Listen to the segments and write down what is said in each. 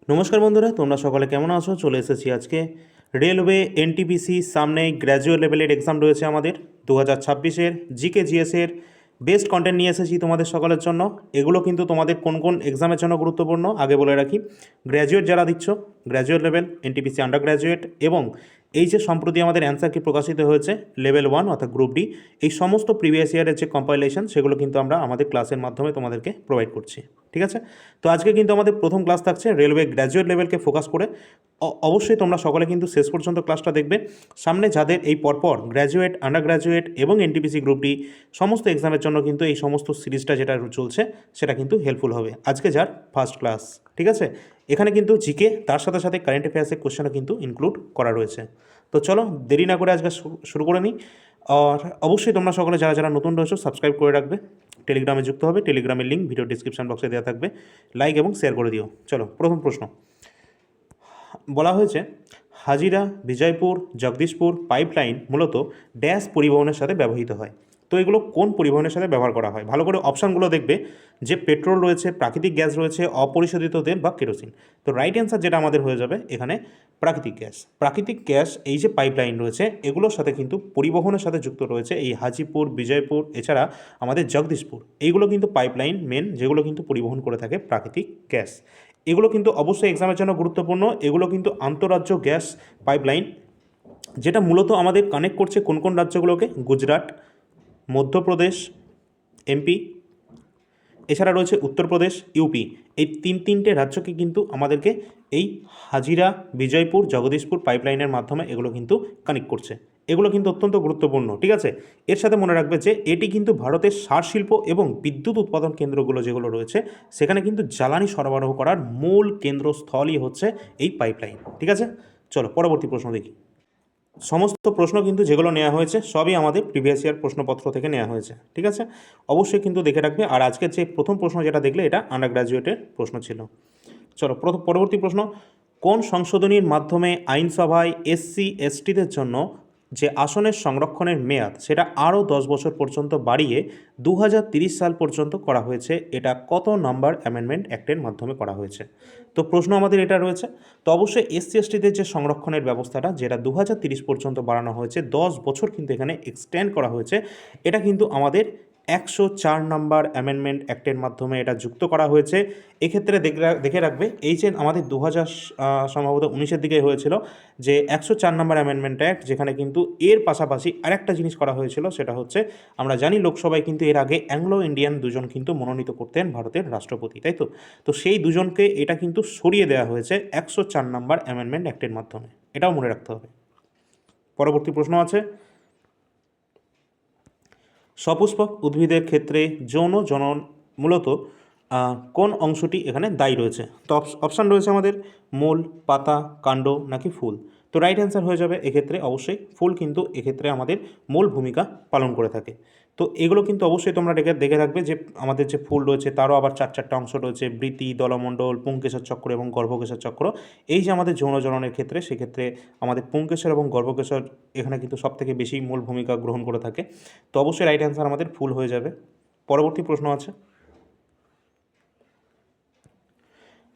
নমস্কার বন্ধুরা, তোমরা সকলে কেমন আছো? চলে এসেছি আজকে রেলওয়ে এনটিপিসি। সামনে গ্র্যাজুয়েট লেভেলের এক্সাম রয়েছে আমাদের 2026-এর জিকে জিএসের বেস্ট কন্টেন্ট নিয়ে এসেছি তোমাদের সকলের জন্য। এগুলো কিন্তু তোমাদের কোন কোন এক্সামের জন্য গুরুত্বপূর্ণ আগে বলে রাখি। গ্র্যাজুয়েট যারা দিচ্ছ, graduate level, NTPC under graduate, এবং এই যে সম্প্রতি আমাদের অ্যান্সার কি প্রকাশিত হয়েছে লেভেল 1 অর্থাৎ গ্রুপ ডি, এই সমস্ত প্রিভিয়াস ইয়ারের যে কম্পাইলেশন সেগুলো কিন্তু আমরা আমাদের ক্লাসের মাধ্যমে তোমাদেরকে প্রোভাইড করছি। ঠিক আছে, তো আজকে কিন্তু আমাদের প্রথম ক্লাস থাকছে রেলওয়ে গ্র্যাজুয়েট লেভেলকে ফোকাস করে। অবশ্যই তোমরা সকলে কিন্তু শেষ পর্যন্ত ক্লাসটা দেখবে। সামনে যাদের এই পরপর গ্র্যাজুয়েট, আন্ডার গ্র্যাজুয়েট এবং এনটিপিসি গ্রুপ ডি সমস্ত এক্সামের জন্য কিন্তু এই সমস্ত সিরিজটা যেটা চলছে সেটা কিন্তু হেল্পফুল হবে। আজকে যার ফার্স্ট ক্লাস, ঠিক আছে, এখানে কিন্তু জিকে তার সাথে সাথে কারেন্ট অ্যাফেয়ার্সের কোশ্চেনও কিন্তু ইনক্লুড করা রয়েছে। তো চলো দেরি না করে আজকে শুরু করে নিই। আর অবশ্যই তোমরা সকলে যারা যারা নতুন রয়েছো সাবস্ক্রাইব করে রাখবে, টেলিগ্রামে যুক্ত হবে, টেলিগ্রামের লিঙ্ক ভিডিও ডিসক্রিপশন বক্সে দেওয়া থাকবে, লাইক এবং শেয়ার করে দিও। চলো প্রথম প্রশ্ন বলা হয়েছে, হাজিরা বিজয়পুর জগদীশপুর পাইপলাইন মূলত ড্যাশ পরিবহনের সাথে ব্যবহৃত হয়। তো এগুলো কোন পরিবহনের সাথে ব্যবহার করা হয়? ভালো করে অপশানগুলো দেখবে, যে পেট্রোল রয়েছে, প্রাকৃতিক গ্যাস রয়েছে, অপরিশোধিত তেল বা কেরোসিন। তো রাইট অ্যান্সার যেটা আমাদের হয়ে যাবে এখানে প্রাকৃতিক গ্যাস। প্রাকৃতিক গ্যাস এই যে পাইপলাইন রয়েছে এগুলোর সাথে কিন্তু পরিবহনের সাথে যুক্ত রয়েছে এই হাজিপুর, বিজয়পুর, এছাড়া আমাদের জগদীশপুর। এইগুলো কিন্তু পাইপলাইন মেন, যেগুলো কিন্তু পরিবহন করে থাকে প্রাকৃতিক গ্যাস। এগুলো কিন্তু অবশ্যই এক্সামের জন্য গুরুত্বপূর্ণ। এগুলো কিন্তু আন্তঃরাজ্য গ্যাস পাইপলাইন, যেটা মূলত আমাদের কানেক্ট করছে কোন কোন রাজ্যগুলোকে? গুজরাট, মধ্যপ্রদেশ, এমপি, এছাড়া রয়েছে উত্তরপ্রদেশ, ইউপি। এই তিনটে রাজ্যকে কিন্তু আমাদেরকে এই হাজিরা বিজয়পুর জগদীশপুর পাইপলাইনের মাধ্যমে এগুলো কিন্তু কানেক্ট করছে। এগুলো কিন্তু অত্যন্ত গুরুত্বপূর্ণ। ঠিক আছে, এর সাথে মনে রাখবে যে এটি কিন্তু ভারতের সার শিল্প এবং বিদ্যুৎ উৎপাদন কেন্দ্রগুলো যেগুলো রয়েছে সেখানে কিন্তু জ্বালানি সরবরাহ করার মূল কেন্দ্রস্থলই হচ্ছে এই পাইপলাইন। ঠিক আছে, চলো পরবর্তী প্রশ্ন দেখি। সমস্ত প্রশ্ন কিন্তু যেগুলো নেওয়া হয়েছে সবই আমাদের প্রিভিয়াস ইয়ার প্রশ্নপত্র থেকে নেওয়া হয়েছে। ঠিক আছে, অবশ্যই কিন্তু দেখে রাখবে। আর আজকের যে প্রথম প্রশ্ন যেটা দেখলে এটা আন্ডার গ্র্যাজুয়েটের প্রশ্ন ছিল। চলো পরবর্তী প্রশ্ন, কোন সংশোধনীর মাধ্যমে আইনসভায় এসসি এসটিদের জন্য যে আসনের সংরক্ষণের মেয়াদ সেটা আরও 10 বছর পর্যন্ত বাড়িয়ে 2030 সাল পর্যন্ত করা হয়েছে? এটা কত নম্বর অ্যামেন্ডমেন্ট অ্যাক্টের মাধ্যমে করা হয়েছে? তো প্রশ্ন আমাদের এটা রয়েছে। তো অবশ্যই এসসি এসটিদের যে সংরক্ষণের ব্যবস্থাটা যেটা 2030 পর্যন্ত বাড়ানো হয়েছে, 10 বছর কিন্তু এখানে এক্সটেন্ড করা হয়েছে, এটা কিন্তু আমাদের 104 নম্বর অ্যামেন্ডমেন্ট অ্যাক্টের মাধ্যমে এটা যুক্ত করা হয়েছে। এক্ষেত্রে দেখে রাখবে এই যে আমাদের 2000 সম্ভবত 19-এর দিকে হয়েছিল যে 104 নম্বর অ্যামেন্ডমেন্ট অ্যাক্ট, যেখানে কিন্তু এর পাশাপাশি আরেকটা জিনিস করা হয়েছিল, সেটা হচ্ছে আমরা জানি লোকসভায় কিন্তু এর আগে অ্যাংলো ইন্ডিয়ান দুজন কিন্তু মনোনীত করতেন ভারতের রাষ্ট্রপতি, তাই তো? তো সেই দুজনকে এটা কিন্তু সরিয়ে দেওয়া হয়েছে 104 নম্বর অ্যামেন্ডমেন্ট অ্যাক্টের মাধ্যমে, এটাও মনে রাখতে হবে। পরবর্তী প্রশ্ন আছে, সপুষ্পক উদ্ভিদের ক্ষেত্রে যৌন জনন মূলত কোন অংশটি এখানে দায়ী রয়েছে? তো অপশান রয়েছে আমাদের মূল, পাতা, কাণ্ড নাকি ফুল। তো রাইট অ্যান্সার হয়ে যাবে এক্ষেত্রে অবশ্যই ফুল, কিন্তু এক্ষেত্রে আমাদের মূল ভূমিকা পালন করে থাকে। তো এগুলো কিন্তু অবশ্যই তোমরা দেখে রাখবে যে আমাদের যে ফুল রয়েছে তারও আবার 4টা অংশ রয়েছে, বৃতি, দলমণ্ডল, পুংকেশর চক্র এবং গর্ভকেশর চক্র। এই যে আমাদের যৌন জননের ক্ষেত্রে, সেক্ষেত্রে আমাদের পুংকেশর এবং গর্ভকেশর এখানে কিন্তু সবথেকে বেশি মূল ভূমিকা গ্রহণ করে থাকে। তো অবশ্যই রাইট অ্যান্সার আমাদের ফুল হয়ে যাবে। পরবর্তী প্রশ্ন আছে,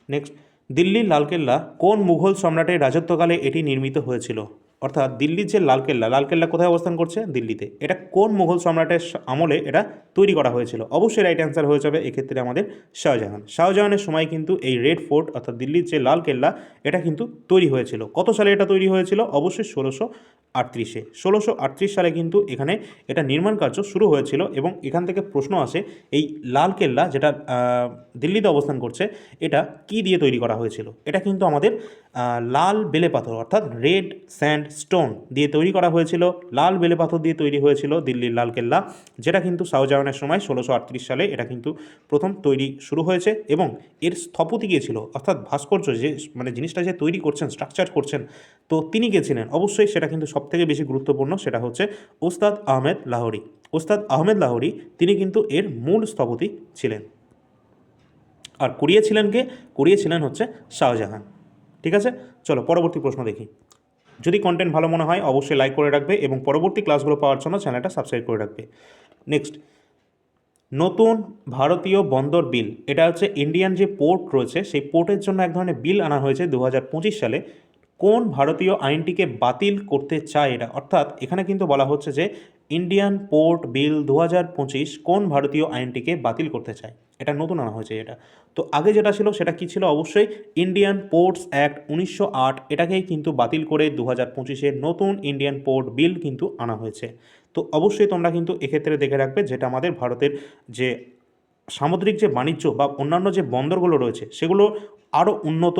নেক্সট, দিল্লির লালকেল্লা কোন মুঘল সম্রাটের রাজত্বকালে এটি নির্মিত হয়েছিল? অর্থাৎ দিল্লির যে লালকেল্লা কোথায় অবস্থান করছে? দিল্লিতে। এটা কোন মুঘল সম্রাটের আমলে এটা তৈরি করা হয়েছিল? অবশ্যই রাইট অ্যান্সার হয়ে যাবে এক্ষেত্রে আমাদের শাহজাহান। শাহজাহানের সময় কিন্তু এই রেড ফোর্ট অর্থাৎ দিল্লির যে লালকেল্লা এটা কিন্তু তৈরি হয়েছিল। কত সালে এটা তৈরি হয়েছিল? অবশ্যই 1638-এ। 1638 সালে কিন্তু এখানে এটা নির্মাণ কার্য শুরু হয়েছিল। এবং এখান থেকে প্রশ্ন আসে, এই লালকেল্লা যেটা দিল্লিতে অবস্থান করছে এটা কি দিয়ে তৈরি করা হয়েছিল? এটা কিন্তু আমাদের লাল বেলে পাথর অর্থাৎ রেড স্যান্ড স্টোন দিয়ে তৈরি করা হয়েছিল। লাল বেলে পাথর দিয়ে তৈরি হয়েছিল দিল্লির লালকেল্লা, যেটা কিন্তু শাহজাহানের সময় 1638 সালে এটা কিন্তু প্রথম তৈরি শুরু হয়েছে। এবং এর স্থপতি কে ছিল, অর্থাৎ ভাস্কর্য যে মানে জিনিসটা যে তৈরি করছেন, স্ট্রাকচার করছেন, তো তিনি কে ছিলেন? অবশ্যই সেটা কিন্তু সবথেকে বেশি গুরুত্বপূর্ণ, সেটা হচ্ছে ওস্তাদ আহমেদ লাহোরি। ওস্তাদ আহমেদ লাহোরি তিনি কিন্তু এর মূল স্থপতি ছিলেন। আর করিয়েছিলেন কে? করিয়েছিলেন হচ্ছে শাহজাহান। ঠিক আছে, চলো পরবর্তী প্রশ্ন দেখি। যদি কন্টেন্ট ভালো মনে হয় অবশ্যই লাইক করে রাখবে এবং পরবর্তী ক্লাসগুলো পাওয়ার জন্য চ্যানেলটা সাবস্ক্রাইব করে রাখবে। নেক্সট, নতুন ভারতীয় বন্দর বিল, এটা হচ্ছে ইন্ডিয়ান যে পোর্ট রয়েছে সেই পোর্টের জন্য এক ধরনের বিল আনা হয়েছে 2025 সালে। কোন ভারতীয় আইনটিকে বাতিল করতে চায় এটা, অর্থাৎ এখানে কিন্তু বলা হচ্ছে যে ইন্ডিয়ান পোর্ট বিল 2025 কোন ভারতীয় আইনটিকে বাতিল করতে চায়, এটা নতুন আনা হয়েছে এটা। তো আগে যেটা ছিল সেটা কি ছিল, অবশ্যই ইন্ডিয়ান পোর্টস অ্যাক্ট 1908, এটাকেই কিন্তু বাতিল করে 2025-এ নতুন ইন্ডিয়ান পোর্ট বিল কিন্তু আনা হয়েছে। তো অবশ্যই তোমরা কিন্তু এক্ষেত্রে দেখে রাখবে, যেটা আমাদের ভারতের যে সামুদ্রিক যে বাণিজ্য বা অন্যান্য যে বন্দরগুলো রয়েছে সেগুলো আরও উন্নত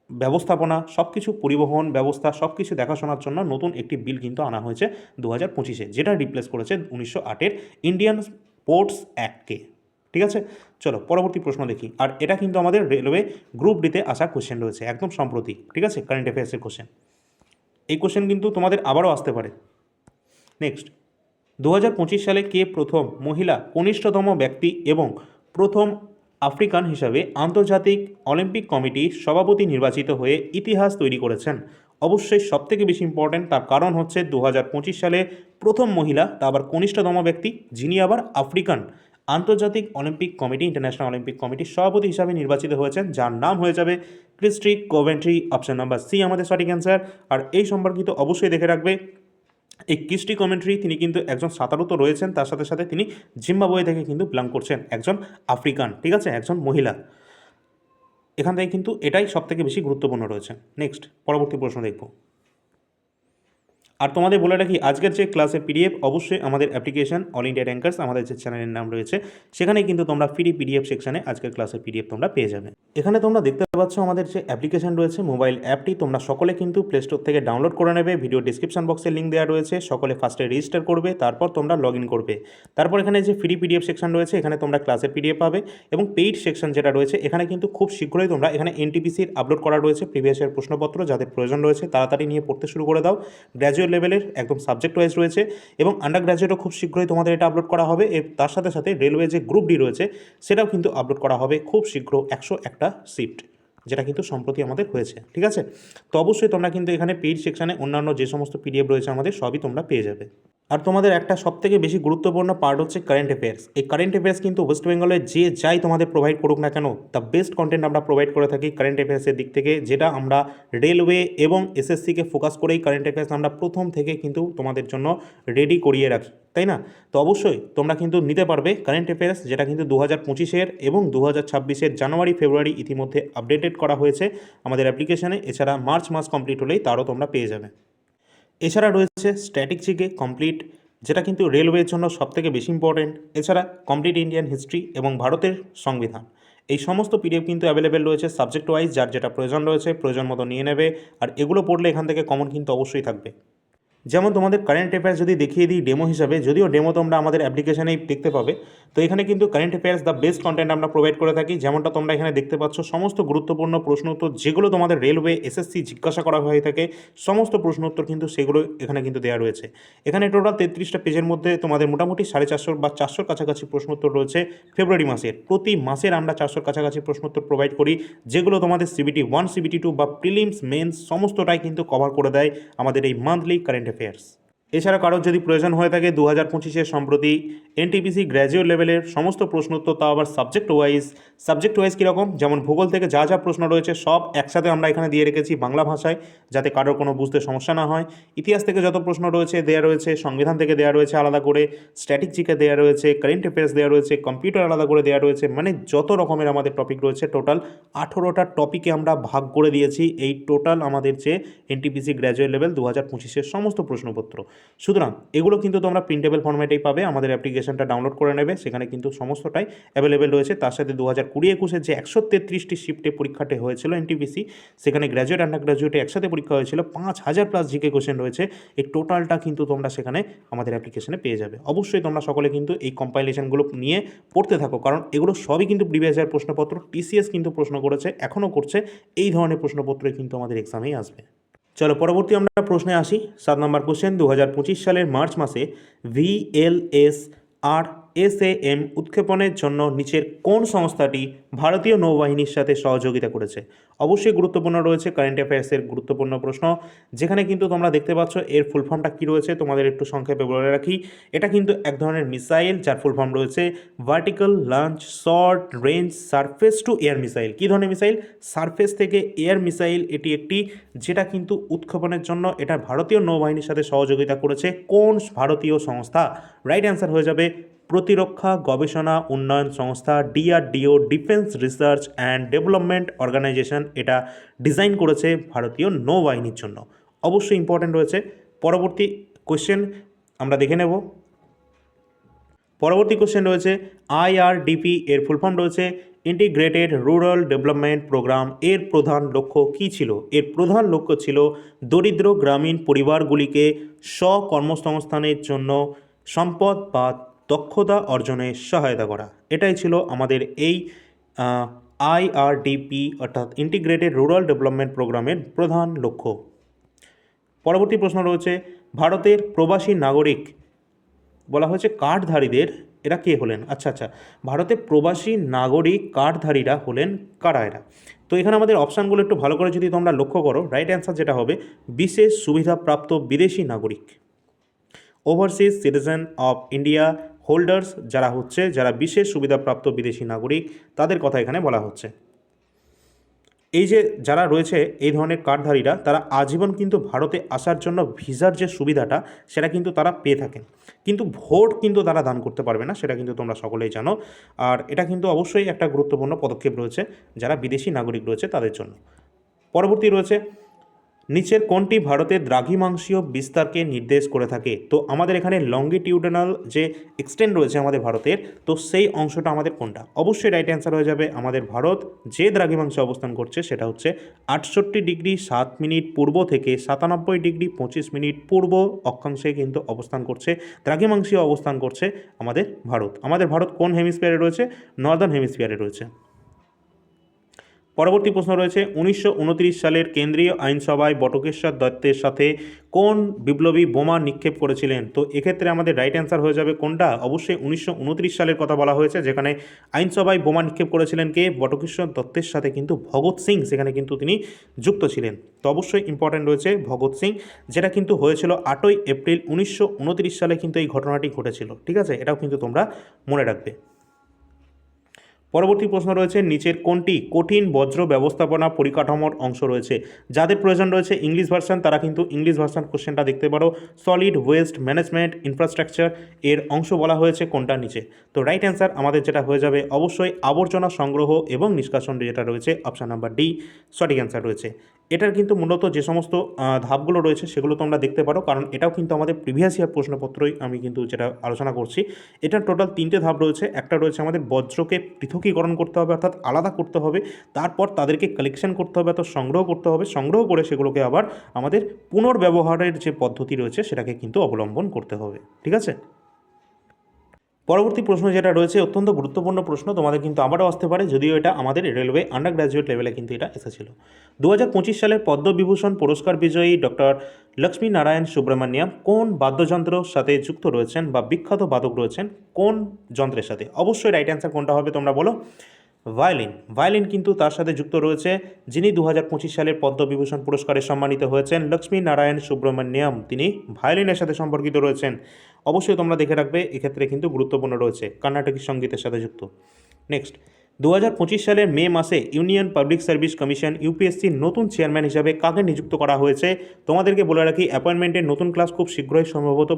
ব্যবস্থাপনা, সব কিছু পরিবহন ব্যবস্থা সব কিছু দেখাশোনার জন্য নতুন একটি বিল কিন্তু আনা হয়েছে 2025-এ, যেটা রিপ্লেস করেছে 1908-এর ইন্ডিয়ান পোর্টস অ্যাক্টকে। ঠিক আছে, চলো পরবর্তী প্রশ্ন দেখি। আর এটা কিন্তু আমাদের রেলওয়ে গ্রুপ ডিতে আসা কোশ্চেন রয়েছে একদম সম্প্রতি। ঠিক আছে, কারেন্ট অ্যাফেয়ার্সের কোশ্চেন, এই কোশ্চেন কিন্তু তোমাদের আবারও আসতে পারে। নেক্সট, 2025 সালে কে প্রথম মহিলা কনিষ্ঠতম ব্যক্তি এবং প্রথম আফ্রিকান হিসাবে আন্তর্জাতিক অলিম্পিক কমিটির সভাপতি নির্বাচিত হয়ে ইতিহাস তৈরি করেছেন? অবশ্যই সবথেকে বেশি ইম্পর্ট্যান্ট, তার কারণ হচ্ছে 2025 সালে প্রথম মহিলা, তা আবার কনিষ্ঠতম ব্যক্তি, যিনি আবার আফ্রিকান আন্তর্জাতিক অলিম্পিক কমিটি, ইন্টারন্যাশনাল অলিম্পিক কমিটির সভাপতি হিসাবে নির্বাচিত হয়েছেন, যার নাম হয়ে যাবে Kirsty Coventry. Option number C আমাদের সঠিক অ্যান্সার। আর এই সম্পর্কিত অবশ্যই দেখে রাখবে, এই ক্রিস্টি কোভেন্ট্রি তিনি কিন্তু একজন সাঁতারু তো রয়েছেন, তার সাথে সাথে তিনি জিম্বাবুয়ে থেকে কিন্তু বিলং করছেন, একজন আফ্রিকান, ঠিক আছে, একজন মহিলা। এখান থেকে কিন্তু এটাই সবথেকে বেশি গুরুত্বপূর্ণ রয়েছে। নেক্সট, পরবর্তী প্রশ্ন দেখব। আর তোমাদের বলে রাখি, আজকের যে ক্লাসের পিডিএফ অবশ্যই আমাদের অ্যাপ্লিকেশন অল ইন্ডিয়া র্যাঙ্কার্স, আমাদের যে চ্যানেলের নাম রয়েছে সেখানে কিন্তু তোমরা ফ্রি পিডিএফ সেকশনে আজকের ক্লাসের পিডিএফ তোমরা পেয়ে যাবে। এখানে তোমরা দেখতে পাচ্ছ আমাদের যে অ্যাপ্লিকেশন রয়েছে, মোবাইল অ্যাপটি তোমরা সকলে কিন্তু প্লে স্টোর থেকে ডাউনলোড করে নেবে। ভিডিও ডিসক্রিপশন বক্সে লিঙ্ক দেওয়া রয়েছে, সকলে ফার্স্টে রেজিস্টার করবে, তারপর তোমরা লগ ইন করবে। তারপর এখানে যে ফ্রি পিডিএফ সেকশন রয়েছে এখানে তোমরা ক্লাসের পিডিএফ পাবে, এবং পেইড সেকশন যেটা রয়েছে এখানে কিন্তু খুব শীঘ্রই তোমরা এখানে এনটিপিসির আপলোড করা রয়েছে প্রিভিয়াস ইয়ার প্রশ্নপত্র, যাদের প্রয়োজন রয়েছে তাড়াতাড়ি নিয়ে পড়তে শুরু করে দাও। গ্র্যাজুয়েট লেভেলের একদম সাবজেক্ট ওয়াইজ রয়েছে, এবং আন্ডার গ্র্যাজুয়েটও খুব শীঘ্রই তোমাদের এটা আপলোড করা হবে। এর তার সাথে সাথে রেলওয়ে যে গ্রুপ ডি রয়েছে সেটাও কিন্তু আপলোড করা হবে খুব শীঘ্র, 101টা শিফট, যেটা কিন্তু সম্প্রতি আমাদের হয়েছে। ঠিক আছে, তো অবশ্যই তোমরা কিন্তু এখানে পেইড সেকশানে অন্যান্য যে সমস্ত পিডিএফ রয়েছে আমাদের সবই তোমরা পেয়ে যাবে। আর তোমাদের একটা সবথেকে বেশি গুরুত্বপূর্ণ পার্ট হচ্ছে কারেন্ট অ্যাফেয়ার্স। এই কারেন্ট অ্যাফেয়ার্স কিন্তু ওয়েস্ট বেঙ্গলে যে যাই তোমাদের প্রোভাইড করুক না কেন, দ্য বেস্ট কন্টেন্ট আমরা প্রোভাইড করে থাকি কারেন্ট অ্যাফেয়ার্সের দিক থেকে, যেটা আমরা রেলওয়ে এবং এসএসসিকে ফোকাস করেই কারেন্ট অ্যাফেয়ার্স আমরা প্রথম থেকে কিন্তু তোমাদের জন্য রেডি করিয়ে রাখি, তাই না? তো অবশ্যই তোমরা কিন্তু নিতে পারবে কারেন্ট অ্যাফেয়ার্স, যেটা কিন্তু 2025-এর এবং 2026-এর জানুয়ারি ফেব্রুয়ারি ইতিমধ্যে আপডেটেড করা হয়েছে আমাদের অ্যাপ্লিকেশনে। এছাড়া মার্চ মাস কমপ্লিট হলেই তারও তোমরা পেয়ে যাবে। এছাড়া রয়েছে স্ট্যাটিক জিকে কমপ্লিট, যেটা কিন্তু রেলওয়ের জন্য সবথেকে বেশি ইম্পর্টেন্ট। এছাড়া কমপ্লিট ইন্ডিয়ান হিস্ট্রি এবং ভারতের সংবিধান, এই সমস্ত পিডিএফ কিন্তু অ্যাভেলেবেল রয়েছে সাবজেক্ট ওয়াইজ, যার যেটা প্রয়োজন রয়েছে প্রয়োজন মতো নিয়ে নেবে। আর এগুলো পড়লে এখান থেকে কমন কিন্তু অবশ্যই থাকবে। যেমন তোমাদের কারেন্ট অ্যাফেয়ার্স যদি দেখিয়ে দিই ডেমো হিসাবে, যদিও ডেমো তোমরা আমাদের অ্যাপ্লিকেশনেই দেখতে পাবে, তো এখানে কিন্তু current affairs the best content আমরা প্রোভাইড করে থাকি। যেমনটা তোমরা এখানে দেখতে পাচ্ছ, সমস্ত গুরুত্বপূর্ণ প্রশ্ন উত্তর যেগুলো তোমাদের রেলওয়ে এসএসসি জিজ্ঞাসা করা হয়ে থাকে, সমস্ত প্রশ্ন উত্তর কিন্তু সেগুলো এখানে কিন্তু দেওয়া রয়েছে। এখানে টোটাল 33টা পেজের মধ্যে তোমাদের মোটামুটি 450 বা 400 কাছাকাছি প্রশ্ন উত্তর রয়েছে ফেব্রুয়ারি মাসের। প্রতি মাসের আমরা 400 কাছাকাছি প্রশ্ন উত্তর প্রোভাইড করি, যেগুলো তোমাদের সিবিটি 1 সিবিটি 2 বা প্রিলিমস মেন্স সমস্তটাই কিন্তু কভার করে দেয় আমাদের এই মান্থলি কারেন্ট অ্যাফেয়ার্স। এছাড়া কারোর যদি প্রয়োজন হয়ে থাকে 2025-এর সম্প্রতি এনটিপিসি গ্র্যাজুয়েট লেভেলের সমস্ত প্রশ্ন উত্তর, তাও আবার সাবজেক্ট ওয়াইজ কীরকম, যেমন ভূগোল থেকে যা যা প্রশ্ন রয়েছে সব একসাথে আমরা এখানে দিয়ে রেখেছি বাংলা ভাষায়, যাতে কারোর কোনো বুঝতে সমস্যা না হয়। ইতিহাস থেকে যত প্রশ্ন রয়েছে দেওয়া রয়েছে, সংবিধান থেকে দেওয়া রয়েছে আলাদা করে, স্ট্যাটিক জিকে দেওয়া রয়েছে, কারেন্ট অ্যাফেয়ার্স দেওয়া রয়েছে, কম্পিউটার আলাদা করে দেওয়া রয়েছে, মানে যত রকমের আমাদের টপিক রয়েছে টোটাল 18টা টপিকে আমরা ভাগ করে দিয়েছি এই টোটাল আমাদের যে এনটিপিসি গ্র্যাজুয়েট লেভেল 2025-এর সমস্ত প্রশ্নপত্র। সুতরাং এগুলো কিন্তু তোমরা প্রিন্টেবল ফরম্যাটেই পাবে, আমাদের অ্যাপ্লিকেশনটা ডাউনলোড করে নেবে, সেখানে কিন্তু সমস্তটাই অ্যাভেলেবেল রয়েছে। তার সাথে 2020-21-এর যে 133টি শিফটে পরীক্ষাটি হয়েছিল এনটিপিসি, সেখানে গ্র্যাজুয়েট আন্ডার গ্র্যাজুয়েটে একসাথে পরীক্ষা হয়েছিল, 5000+ জিকে কোশ্চেন রয়েছে। এই টোটালটা কিন্তু তোমরা সেখানে আমাদের অ্যাপ্লিকেশনে পেয়ে যাবে। অবশ্যই তোমরা সকলে কিন্তু এই কম্পাইলেশনগুলো নিয়ে পড়তে থাকো, কারণ এগুলো সবই কিন্তু প্রিভিয়াস ইয়ার প্রশ্নপত্র, টিসিএস কিন্তু প্রশ্ন করেছে, এখনও করছে, এই ধরনের প্রশ্নপত্রই কিন্তু আমাদের এক্সামেই আসবে। চলো পরবর্তী আমরা প্রশ্নে আসি। 7 নম্বর কোশ্চেন, 2025 সালের মার্চ মাসে VLSR SAM উৎক্ষেপণের জন্য নিচের কোন সংস্থাটি ভারতীয় নৌবাহিনীর সাথে সহযোগিতা করেছে? অবশ্যই গুরুত্বপূর্ণ রয়েছে, কারেন্ট অ্যাফেয়ার্সের গুরুত্বপূর্ণ প্রশ্ন, যেখানে কিন্তু তোমরা দেখতে পাচ্ছ এর ফুল ফর্মটা কী রয়েছে, তোমাদের একটু সংক্ষেপে বলে রাখি। এটা কিন্তু এক ধরনের মিসাইল যার ফুল ফর্ম রয়েছে vertical launch short range surface to air missile. কী ধরনের মিসাইল? সারফেস থেকে এয়ার মিসাইল। এটি একটি যেটা কিন্তু উৎক্ষেপণের জন্য এটা ভারতীয় নৌবাহিনীর সাথে সহযোগিতা করেছে কোন ভারতীয় সংস্থা? রাইট অ্যান্সার হয়ে যাবে প্রতিরক্ষা গবেষণা উন্নয়ন সংস্থা, DRDO, defence research and development organisation. এটা ডিজাইন করেছে ভারতীয় নৌবাহিনীর জন্য। অবশ্যই ইম্পর্ট্যান্ট রয়েছে। পরবর্তী কোয়েশ্চেন আমরা দেখে নেব। পরবর্তী কোয়েশ্চেন রয়েছে IRDP এর ফুল ফর্ম রয়েছে ইন্টিগ্রেটেড রুরাল ডেভেলপমেন্ট প্রোগ্রাম। এর প্রধান লক্ষ্য কী ছিল? এর প্রধান লক্ষ্য ছিল দরিদ্র গ্রামীণ পরিবারগুলিকে স্বকর্মসংস্থানের জন্য সম্পদ বা দক্ষতা অর্জনে সহায়তা করা। এটাই ছিল আমাদের এই IRDP অর্থাৎ ইন্টিগ্রেটেড রুরাল ডেভেলপমেন্ট প্রোগ্রামের প্রধান লক্ষ্য। পরবর্তী প্রশ্ন রয়েছে ভারতের প্রবাসী নাগরিক বলা হয়েছে কার্ডধারীদের, এরা কে হলেন? আচ্ছা, ভারতের প্রবাসী নাগরিক কার্ডধারীরা হলেন কারা এরা? তো এখানে আমাদের অপশানগুলো একটু ভালো করে যদি তোমরা লক্ষ্য করো, রাইট অ্যান্সার যেটা হবে বিশেষ সুবিধাপ্রাপ্ত বিদেশি নাগরিক, overseas citizen of India holders, যারা বিশেষ সুবিধাপ্রাপ্ত বিদেশি নাগরিক, তাদের কথা এখানে বলা হচ্ছে। এই যে যারা রয়েছে এই ধরনের কার্ডধারীরা, তারা আজীবন কিন্তু ভারতে আসার জন্য ভিসার যে সুবিধাটা সেটা কিন্তু তারা পেয়ে থাকেন, কিন্তু ভোট কিন্তু তারা দান করতে পারবে না, সেটা কিন্তু তোমরা সকলেই জানো। আর এটা কিন্তু অবশ্যই একটা গুরুত্বপূর্ণ পদক্ষেপ রয়েছে যারা বিদেশি নাগরিক রয়েছে তাদের জন্য। পরবর্তী রয়েছে নিচের কোনটি ভারতের দ্রাঘিমাংশীয় বিস্তারকে নির্দেশ করে থাকে? তো আমাদের এখানে লঙ্গিটিউডনাল যে এক্সটেন্ড রয়েছে আমাদের ভারতের, তো সেই অংশটা আমাদের কোনটা? অবশ্যই রাইট অ্যান্সার হয়ে যাবে আমাদের ভারত যে দ্রাঘিমাংশে অবস্থান করছে সেটা হচ্ছে 68 ডিগ্রি 7 মিনিট পূর্ব থেকে 97 ডিগ্রি 25 মিনিট পূর্ব অক্ষাংশে কিন্তু অবস্থান করছে, দ্রাঘিমাংশীয় অবস্থান করছে আমাদের ভারত। আমাদের ভারত কোন হেমিস্ফিয়ারে রয়েছে? নর্দার্ন হেমিস্ফিয়ারে রয়েছে। পরবর্তী প্রশ্ন রয়েছে 1929 সালের কেন্দ্রীয় আইনসভায় বটকেশ্বর দত্তের সাথে কোন বিপ্লবী বোমা নিক্ষেপ করেছিলেন? তো এক্ষেত্রে আমাদের রাইট অ্যান্সার হয়ে যাবে কোনটা? অবশ্যই 1929 সালের কথা বলা হয়েছে, যেখানে আইনসভায় বোমা নিক্ষেপ করেছিলেন কে? বটকেশ্বর দত্তের সাথে কিন্তু ভগৎ সিং সেখানে কিন্তু তিনি যুক্ত ছিলেন। তো অবশ্যই ইম্পর্ট্যান্ট রয়েছে ভগৎ সিং, যেটা কিন্তু হয়েছিল 8ই এপ্রিল 1929 সালে কিন্তু এই ঘটনাটি ঘটেছিল। ঠিক আছে, এটাও কিন্তু তোমরা মনে রাখবে। পরবর্তী প্রশ্ন রয়েছে নিচের কোনটি কঠিন বজ্র ব্যবস্থাপনা পরিকাঠামোর অংশ রয়েছে? যাদের প্রয়োজন রয়েছে ইংলিশ ভার্সন তারা কিন্তু ইংলিশ ভার্সন কোশ্চেনটা দেখতে পারো। সলিড ওয়েস্ট ম্যানেজমেন্ট ইনফ্রাস্ট্রাকচার এর অংশ বলা হয়েছে কোনটা নিচে? তো রাইট অ্যান্সার আমাদের যেটা হয়ে যাবে অবশ্যই আবর্জনা সংগ্রহ এবং নিষ্কাশন যেটা রয়েছে অপশান নাম্বার ডি সঠিক অ্যান্সার রয়েছে। এটার কিন্তু মূলত যে সমস্ত ধাপগুলো রয়েছে সেগুলো তোমরা দেখতে পারো, কারণ এটাও কিন্তু আমাদের প্রিভিয়াস ইয়ার প্রশ্নপত্রই আমি কিন্তু যেটা আলোচনা করছি। এটার টোটাল 3টে ধাপ রয়েছে। একটা রয়েছে আমাদের বজ্রকে পৃথকীকরণ করতে হবে, অর্থাৎ আলাদা করতে হবে, তারপর তাদেরকে কালেকশন করতে হবে, অর্থাৎ সংগ্রহ করতে হবে, সংগ্রহ করে সেগুলোকে আবার আমাদের পুনর্ব্যবহারের যে পদ্ধতি রয়েছে সেটাকে কিন্তু অবলম্বন করতে হবে। ঠিক আছে, পরবর্তী প্রশ্ন যেটা রয়েছে অত্যন্ত গুরুত্বপূর্ণ প্রশ্ন, তোমাদের কিন্তু আবারও আসতে পারে, যদিও এটা আমাদের রেলওয়ে আন্ডার গ্র্যাজুয়েট লেভেলে কিন্তু এটা এসেছিল। 2025 সালের পদ্মবিভূষণ পুরস্কার বিজয়ী ডক্টর লক্ষ্মী নারায়ণ সুব্রমণ্যম কোন বাদ্যযন্ত্রের সাথে যুক্ত রয়েছেন বা বিখ্যাত বাদক রয়েছেন কোন যন্ত্রের সাথে? অবশ্যই রাইট অ্যান্সার কোনটা হবে তোমরা বলো? ভায়োলিন কিন্তু তার সাথে যুক্ত রয়েছে, যিনি 2025 সালের পদ্মবিভূষণ পুরস্কারে সম্মানিত হয়েছেন লক্ষ্মী নারায়ণ সুব্রমণ্যম, তিনি ভায়োলিনের সাথে সম্পর্কিত রয়েছেন। অবশ্যই তোমরা দেখে রাখবে, এক্ষেত্রে কিন্তু গুরুত্বপূর্ণ রয়েছে, কর্ণাটকী সঙ্গীতের সাথে যুক্ত। নেক্সট, 2025 সালের মে মাসে ইউনিয়ন পাবলিক সার্ভিস কমিশন ইউপিএসসির নতুন চেয়ারম্যান হিসাবে কাকে নিযুক্ত করা হয়েছে? তোমাদেরকে বলে রাখি অ্যাপয়েন্টমেন্টের নতুন ক্লাস খুব শীঘ্রই সম্ভবত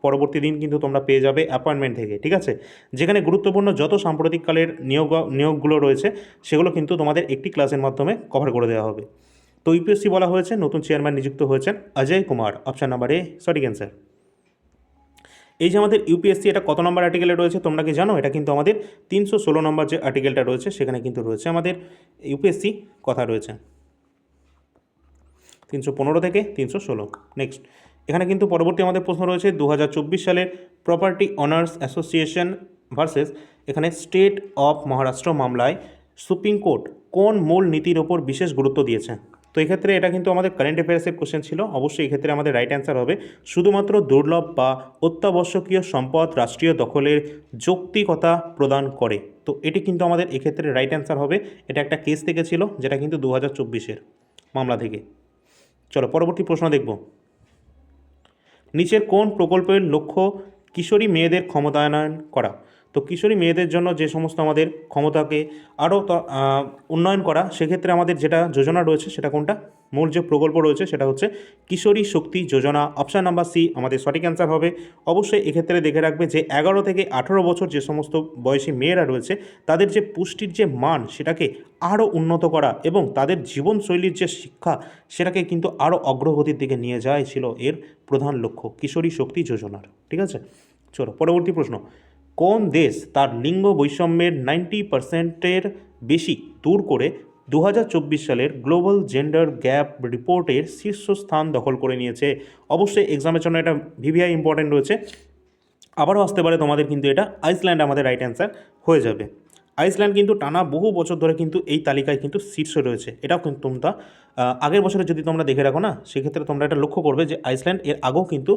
পরবর্তী দিন কিন্তু তোমরা পেয়ে যাবে অ্যাপয়েন্টমেন্ট থেকে। ঠিক আছে, যেখানে গুরুত্বপূর্ণ যত সাম্প্রতিককালের নিয়োগগুলো রয়েছে সেগুলো কিন্তু তোমাদের একটি ক্লাসের মাধ্যমে কভার করে দেওয়া হবে। তো ইউপিএসসি বলা হয়েছে নতুন চেয়ারম্যান নিযুক্ত হয়েছেন Ajay Kumar, option number A সঠিক অ্যান্সার। এই যে আমাদের ইউপিএসসি এটা কত নম্বর আর্টিকেলে রয়েছে তোমরা কি জানো? এটা কিন্তু আমাদের 316 নম্বর যে আর্টিকেলটা রয়েছে সেখানে কিন্তু রয়েছে আমাদের ইউপিএসসি কথা রয়েছে 315 থেকে 316। নেক্সট, এখানে কিন্তু পরবর্তী আমাদের প্রশ্ন রয়েছে 2024 সালের প্রপার্টি অনার্স অ্যাসোসিয়েশন ভার্সেস এখানে স্টেট অফ মহারাষ্ট্র মামলায় সুপ্রিম কোর্ট কোন মূল নীতির ওপর বিশেষ গুরুত্ব দিয়েছে? তো এক্ষেত্রে এটা কিন্তু আমাদের কারেন্ট অ্যাফেয়ার্সের কোশ্চেন ছিল। অবশ্যই এক্ষেত্রে আমাদের রাইট অ্যান্সার হবে শুধুমাত্র দুর্লভ বা অত্যাবশ্যকীয় সম্পদ রাষ্ট্রীয় দখলের যৌক্তিকতা প্রদান করে। তো এটি কিন্তু আমাদের এক্ষেত্রে রাইট অ্যান্সার হবে। এটা একটা কেস থেকে ছিল, যেটা কিন্তু 2024-এর মামলা থেকে। চলো পরবর্তী প্রশ্ন দেখব। নিচের কোন প্রকল্পের লক্ষ্য কিশোরী মেয়েদের ক্ষমতায়ন করা? তো কিশোরী মেয়েদের জন্য যে সমস্ত আমাদের ক্ষমতাকে আরও উন্নয়ন করা, সেক্ষেত্রে আমাদের যেটা যোজনা রয়েছে সেটা কোনটা? মূল যে প্রকল্প রয়েছে সেটা হচ্ছে কিশোরী শক্তি যোজনা। অপশান নাম্বার সি আমাদের সঠিক অ্যান্সার হবে। অবশ্যই এক্ষেত্রে দেখে রাখবে যে 11 থেকে 18 বছর যে সমস্ত বয়সী মেয়েরা রয়েছে তাদের যে পুষ্টির যে মান সেটাকে আরও উন্নত করা এবং তাদের জীবনশৈলীর যে শিক্ষা সেটাকে কিন্তু আরও অগ্রগতির দিকে নিয়ে যাওয়াই ছিল এর প্রধান লক্ষ্য কিশোরী শক্তি যোজনার। ঠিক আছে, চলো পরবর্তী প্রশ্ন। কোন দেশ তার লিঙ্গ বৈষম্যের 90%-এর বেশি দূর করে 2024 সালের গ্লোবাল জেন্ডার গ্যাপ রিপোর্টের শীর্ষস্থান দখল করে নিয়েছে? অবশ্যই এক্সামের জন্য এটা ভিভিআই ইম্পর্টেন্ট রয়েছে, আবারও আসতে পারে তোমাদের, কিন্তু এটা আইসল্যান্ড আমাদের রাইট অ্যান্সার হয়ে যাবে। আইসল্যান্ড কিন্তু টানা বহু বছর ধরে কিন্তু এই তালিকায় কিন্তু শীর্ষে রয়েছে। এটাও কিন্তু তোমরা আগের বছরে যদি তোমরা দেখে রাখো না, সেক্ষেত্রে তোমরা এটা লক্ষ্য করবে যে আইসল্যান্ড এর আগেও কিন্তু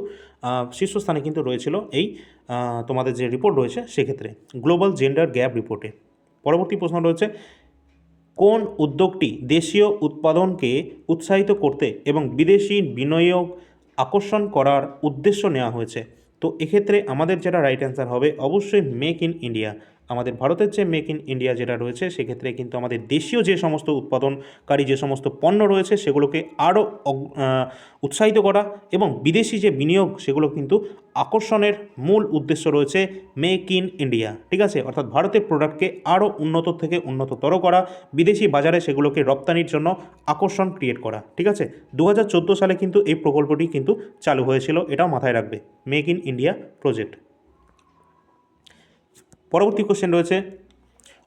শীর্ষস্থানে কিন্তু রয়েছিল এই তোমাদের যে রিপোর্ট রয়েছে সেক্ষেত্রে গ্লোবাল জেন্ডার গ্যাপ রিপোর্টে। পরবর্তী প্রশ্ন রয়েছে, কোন উদ্যোগটি দেশীয় উৎপাদনকে উৎসাহিত করতে এবং বিদেশি বিনিয়োগ আকর্ষণ করার উদ্দেশ্য নেওয়া হয়েছে? তো এক্ষেত্রে আমাদের যেটা রাইট অ্যান্সার হবে অবশ্যই মেক ইন ইন্ডিয়া। আমাদের ভারতের যে মেক ইন ইন্ডিয়া যেটা রয়েছে সেক্ষেত্রে কিন্তু আমাদের দেশীয় যে সমস্ত উৎপাদনকারী যে সমস্ত পণ্য রয়েছে সেগুলোকে আরও উৎসাহিত করা এবং বিদেশি যে বিনিয়োগ সেগুলো কিন্তু আকর্ষণের মূল উদ্দেশ্য রয়েছে মেক ইন ইন্ডিয়া। ঠিক আছে, অর্থাৎ ভারতের প্রোডাক্টকে আরও উন্নত থেকে উন্নততর করা, বিদেশি বাজারে সেগুলোকে রপ্তানির জন্য আকর্ষণ ক্রিয়েট করা। ঠিক আছে, 2014 সালে কিন্তু এই প্রকল্পটি কিন্তু চালু হয়েছিল, এটাও মাথায় রাখবে, মেক ইন ইন্ডিয়া প্রজেক্ট। পরবর্তী কোশ্চেন রয়েছে,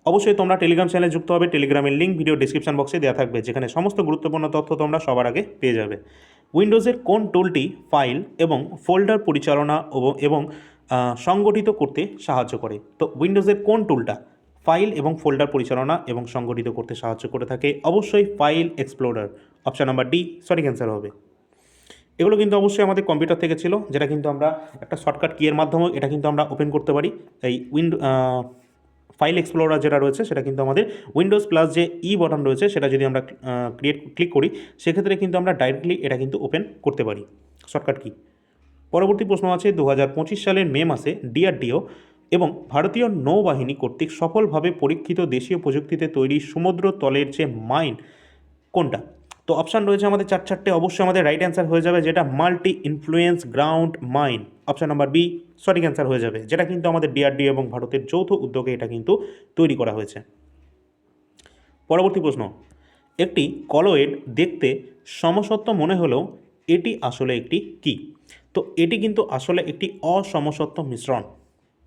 অবশ্যই তোমরা টেলিগ্রাম চ্যানেলে যুক্ত হবে। টেলিগ্রামের লিঙ্ক ভিডিও ডিসক্রিপশন বক্সে দেওয়া থাকবে, যেখানে সমস্ত গুরুত্বপূর্ণ তথ্য তোমরা সবার আগে পেয়ে যাবে। উইন্ডোজের কোন টুলটি ফাইল এবং ফোল্ডার পরিচালনা এবং সংগঠিত করতে সাহায্য করে? তো উইন্ডোজের কোন টুলটা ফাইল এবং ফোল্ডার পরিচালনা এবং সংগঠিত করতে সাহায্য করে থাকে? অবশ্যই file explorer. Option number D সঠিক অ্যান্সার হবে। এগুলো কিন্তু অবশ্যই আমাদের কম্পিউটার থেকে ছিল, যেটা কিন্তু আমরা একটা শর্টকাট কিয়ের মাধ্যমে এটা কিন্তু আমরা ওপেন করতে পারি। এই ফাইল এক্সপ্লোরার যেটা রয়েছে সেটা কিন্তু আমাদের উইন্ডোজ প্লাস যে বাটন রয়েছে সেটা যদি আমরা ক্লিক করি, সেক্ষেত্রে কিন্তু আমরা ডাইরেক্টলি এটা কিন্তু ওপেন করতে পারি, শর্টকাট কি। পরবর্তী প্রশ্ন আছে, 2025 সালের মে মাসে ডিআরডিও এবং ভারতীয় নৌবাহিনী কর্তৃক সফলভাবে পরীক্ষিত দেশীয় প্রযুক্তিতে তৈরি সমুদ্র তলের যে মাইন কোনটা? তো অপশান রয়েছে আমাদের চারটে, অবশ্যই আমাদের রাইট অ্যান্সার হয়ে যাবে যেটা multi influence ground mine. Option number B সঠিক অ্যান্সার হয়ে যাবে, যেটা কিন্তু আমাদের ডিআরডিও এবং ভারতের যৌথ উদ্যোগে এটা কিন্তু তৈরি করা হয়েছে। পরবর্তী প্রশ্ন, একটি কলয়েড দেখতে সমসত্ব মনে হলেও এটি আসলে একটি কি? তো এটি কিন্তু আসলে একটি অসমসত্ব মিশ্রণ।